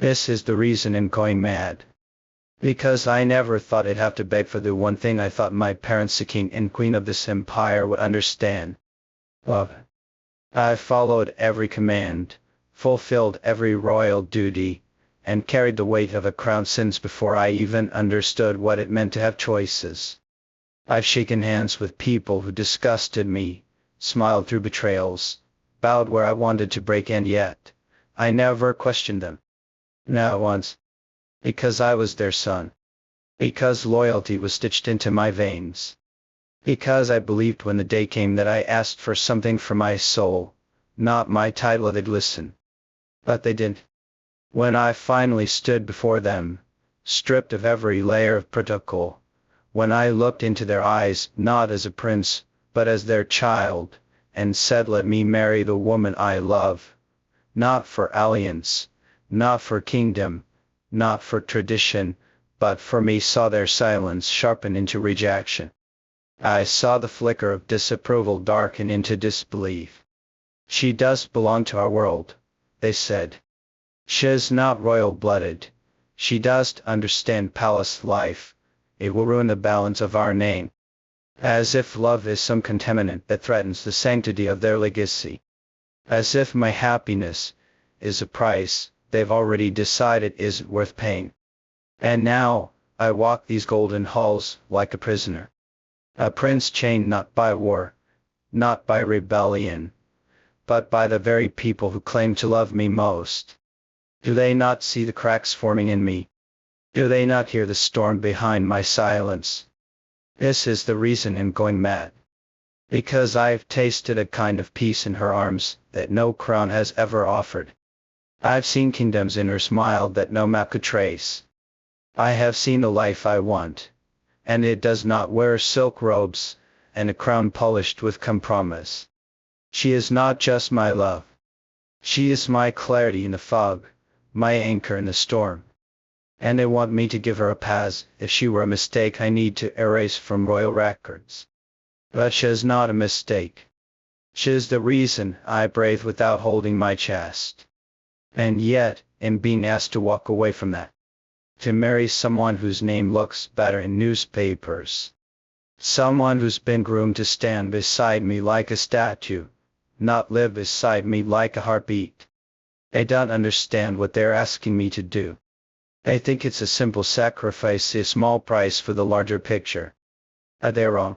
This is the reason in going mad. Because I never thought I'd have to beg for the one thing I thought my parents, the king and queen of this empire, would understand. Love. I followed every command, fulfilled every royal duty, and carried the weight of a crown since before I even understood what it meant to have choices. I've shaken hands with people who disgusted me, smiled through betrayals, bowed where I wanted to break, and yet I never questioned them. Not once. Because I was their son. Because loyalty was stitched into my veins. Because I believed when the day came that I asked for something for my soul, not my title, they'd listen. But they didn't. When I finally stood before them, stripped of every layer of protocol, when I looked into their eyes not as a prince, but as their child, and said, let me marry the woman I love, not for alliance, not for kingdom, not for tradition, but for me, saw their silence sharpen into rejection. I saw the flicker of disapproval darken into disbelief. She does belong to our world, they said. She's not royal-blooded. She doesn't understand palace life. It will ruin the balance of our name. As if love is some contaminant that threatens the sanctity of their legacy. As if my happiness is a price they've already decided isn't worth paying. And now, I walk these golden halls like a prisoner. A prince chained not by war, not by rebellion, but by the very people who claim to love me most. Do they not see the cracks forming in me? Do they not hear the storm behind my silence? This is the reason in going mad. Because I've tasted a kind of peace in her arms that no crown has ever offered. I've seen kingdoms in her smile that no map could trace. I have seen the life I want, and it does not wear silk robes and a crown polished with compromise. She is not just my love. She is my clarity in the fog, my anchor in the storm. And they want me to give her a pass if she were a mistake I need to erase from royal records. But she is not a mistake. She is the reason I breathe without holding my chest. And yet, in being asked to walk away from that, to marry someone whose name looks better in newspapers, someone who's been groomed to stand beside me like a statue, not live beside me like a heartbeat. I don't understand what they're asking me to do. I think it's a simple sacrifice, a small price for the larger picture. Are they wrong?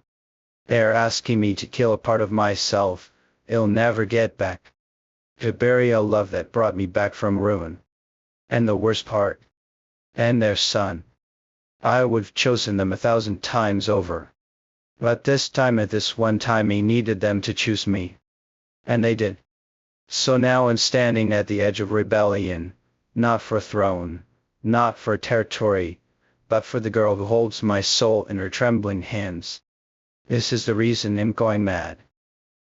They're asking me to kill a part of myself I'll never get back. To bury a love that brought me back from ruin. And the worst part. And their son. I would have chosen them 1,000 times over. But this time, at this one time, he needed them to choose me. And they did. So now I'm standing at the edge of rebellion, not for a throne, not for territory, but for the girl who holds my soul in her trembling hands. This is the reason I'm going mad.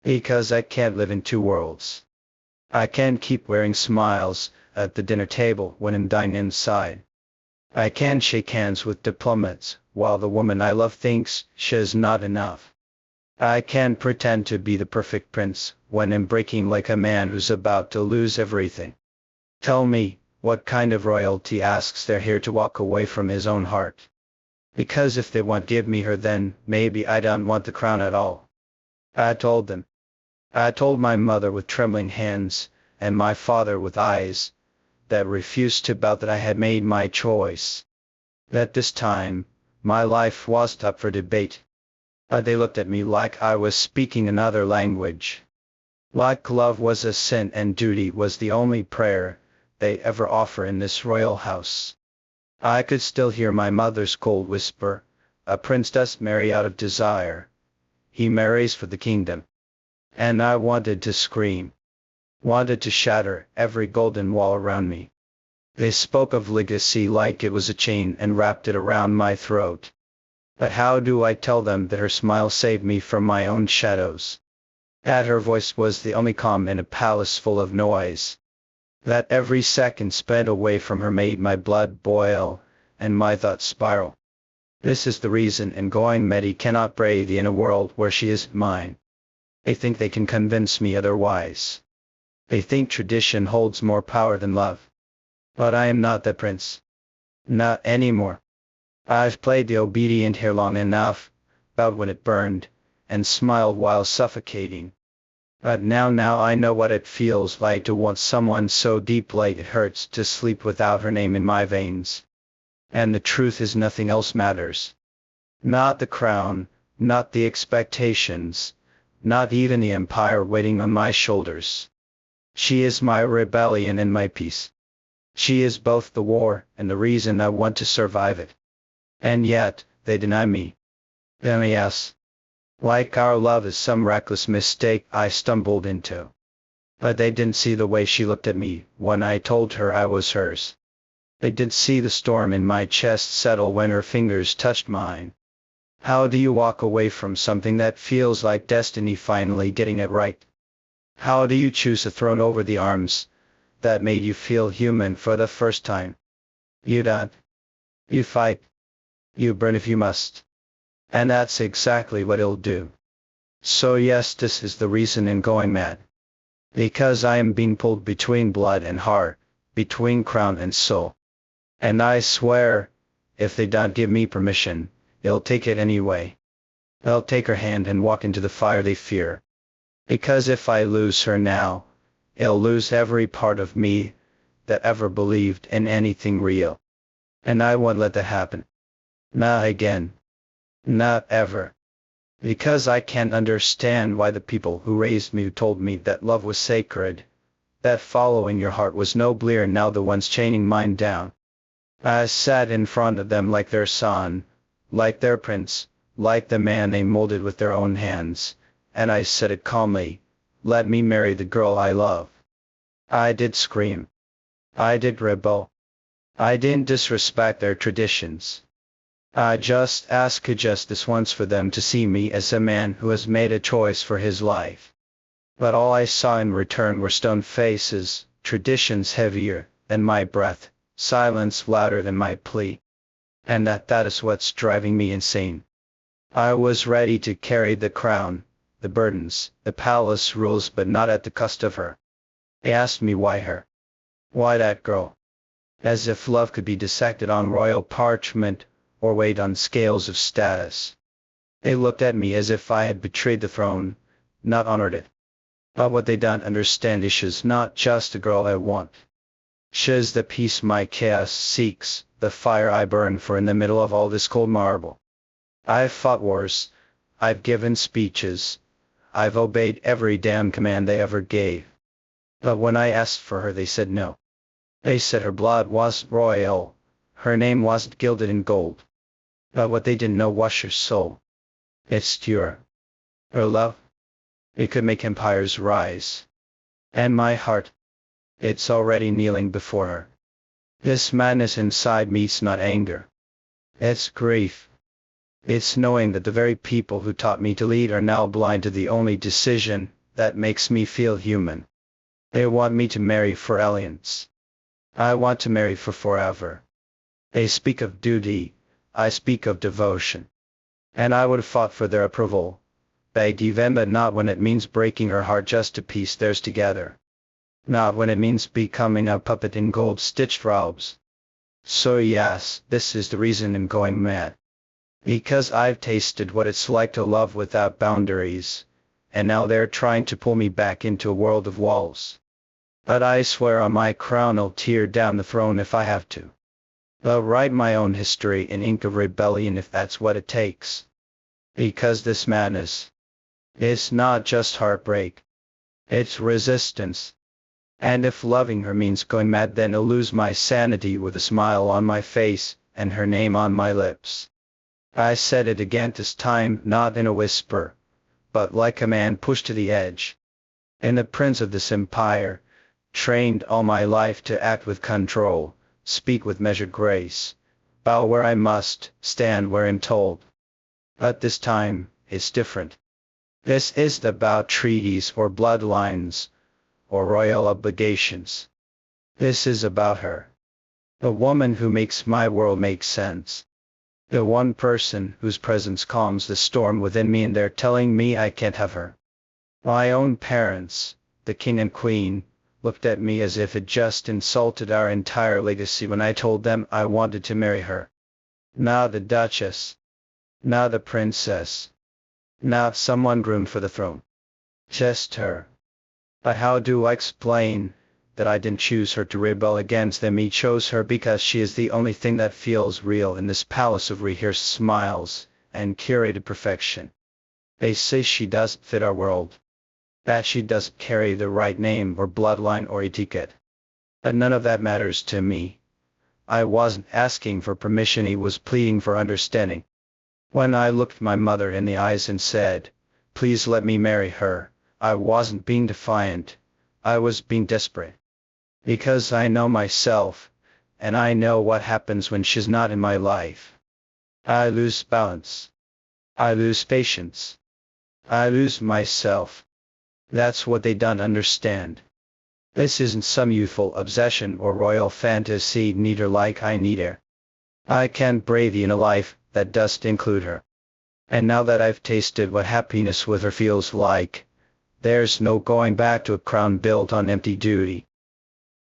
Because I can't live in two worlds. I can't keep wearing smiles at the dinner table when I'm dying inside. I can't shake hands with diplomats while the woman I love thinks she's not enough. I can't pretend to be the perfect prince when I'm breaking like a man who's about to lose everything. Tell me, what kind of royalty asks they're here to walk away from his own heart? Because if they won't give me her, then maybe I don't want the crown at all. I told them. I told my mother with trembling hands, and my father with eyes that refused to bow, that I had made my choice. That this time, my life wasn't up for debate. They looked at me like I was speaking another language. Like love was a sin and duty was the only prayer they ever offer in this royal house. I could still hear my mother's cold whisper, a prince doesn't marry out of desire. He marries for the kingdom. And I wanted to scream. Wanted to shatter every golden wall around me. They spoke of legacy like it was a chain and wrapped it around my throat. But how do I tell them that her smile saved me from my own shadows? That her voice was the only calm in a palace full of noise? That every second spent away from her made my blood boil, and my thoughts spiral? This is the reason in going mad he cannot brave in a world where she is mine. They think they can convince me otherwise. They think tradition holds more power than love. But I am not the prince. Not anymore. I've played the obedient here long enough, bowed when it burned, and smiled while suffocating. But now I know what it feels like to want someone so deeply it hurts to sleep without her name in my veins. And the truth is nothing else matters. Not the crown, not the expectations, not even the empire waiting on my shoulders. She is my rebellion and my peace. She is both the war and the reason I want to survive it. And yet, they deny me. Yes. Like our love is some reckless mistake I stumbled into. But they didn't see the way she looked at me when I told her I was hers. They didn't see the storm in my chest settle when her fingers touched mine. How do you walk away from something that feels like destiny finally getting it right? How do you choose a throne over the arms that made you feel human for the first time? You don't. You fight. You burn if you must. And that's exactly what it'll do. So yes, this is the reason in going mad. Because I am being pulled between blood and heart, between crown and soul. And I swear, if they don't give me permission, they'll take it anyway. They'll take her hand and walk into the fire they fear. Because if I lose her now, I'll lose every part of me that ever believed in anything real. And I won't let that happen. Not again. Not ever. Because I can't understand why the people who raised me told me that love was sacred, that following your heart was nobler, and now the ones chaining mine down. I sat in front of them like their son, like their prince, like the man they molded with their own hands, and I said it calmly, let me marry the girl I love. I did scream. I did rebel. I didn't disrespect their traditions. I just asked just this once for them to see me as a man who has made a choice for his life. But all I saw in return were stone faces, traditions heavier than my breath, silence louder than my plea. And that is what's driving me insane. I was ready to carry the crown, the burdens, the palace rules, but not at the cost of her. They asked me why her. Why that girl? As if love could be dissected on royal parchment, or weighed on scales of status. They looked at me as if I had betrayed the throne, not honored it. But what they don't understand is she's not just the girl I want. She's the peace my chaos seeks, the fire I burn for in the middle of all this cold marble. I've fought wars. I've given speeches. I've obeyed every damn command they ever gave. But when I asked for her, they said no. They said her blood wasn't royal. Her name wasn't gilded in gold. But what they didn't know was her soul. It's pure. Her love. It could make empires rise. And my heart. It's already kneeling before her. This madness inside me's not anger. It's grief. It's knowing that the very people who taught me to lead are now blind to the only decision that makes me feel human. They want me to marry for alliance. I want to marry for forever. They speak of duty. I speak of devotion. And I would have fought for their approval, begged even, but not when it means breaking her heart just to piece theirs together. Not when it means becoming a puppet in gold-stitched robes. So yes, this is the reason I'm going mad. Because I've tasted what it's like to love without boundaries, and now they're trying to pull me back into a world of walls. But I swear on my crown I'll tear down the throne if I have to. I'll write my own history in ink of rebellion if that's what it takes. Because this madness is not just heartbreak. It's resistance. And if loving her means going mad, then I'll lose my sanity with a smile on my face and her name on my lips. I said it again this time, not in a whisper, but like a man pushed to the edge. And the prince of this empire, trained all my life to act with control, speak with measured grace, bow where I must, stand where I'm told. But this time, it's different. This isn't about treaties or bloodlines, or royal obligations. This is about her. The woman who makes my world make sense. The one person whose presence calms the storm within me, and they're telling me I can't have her. My own parents, the king and queen, looked at me as if it just insulted our entire legacy when I told them I wanted to marry her. Now the Duchess. Now the Princess. Now someone groomed for the throne. Just her. But how do I explain that I didn't choose her to rebel against them? I chose her because she is the only thing that feels real in this palace of rehearsed smiles and curated perfection. They say she doesn't fit our world, that she doesn't carry the right name or bloodline or etiquette. But none of that matters to me. I wasn't asking for permission, I was pleading for understanding. When I looked my mother in the eyes and said, "Please let me marry her," I wasn't being defiant, I was being desperate. Because I know myself, and I know what happens when she's not in my life. I lose balance. I lose patience. I lose myself. That's what they don't understand. This isn't some youthful obsession or royal fantasy, neither like I need her. I can't breathe in a life that doesn't include her. And now that I've tasted what happiness with her feels like, there's no going back to a crown built on empty duty.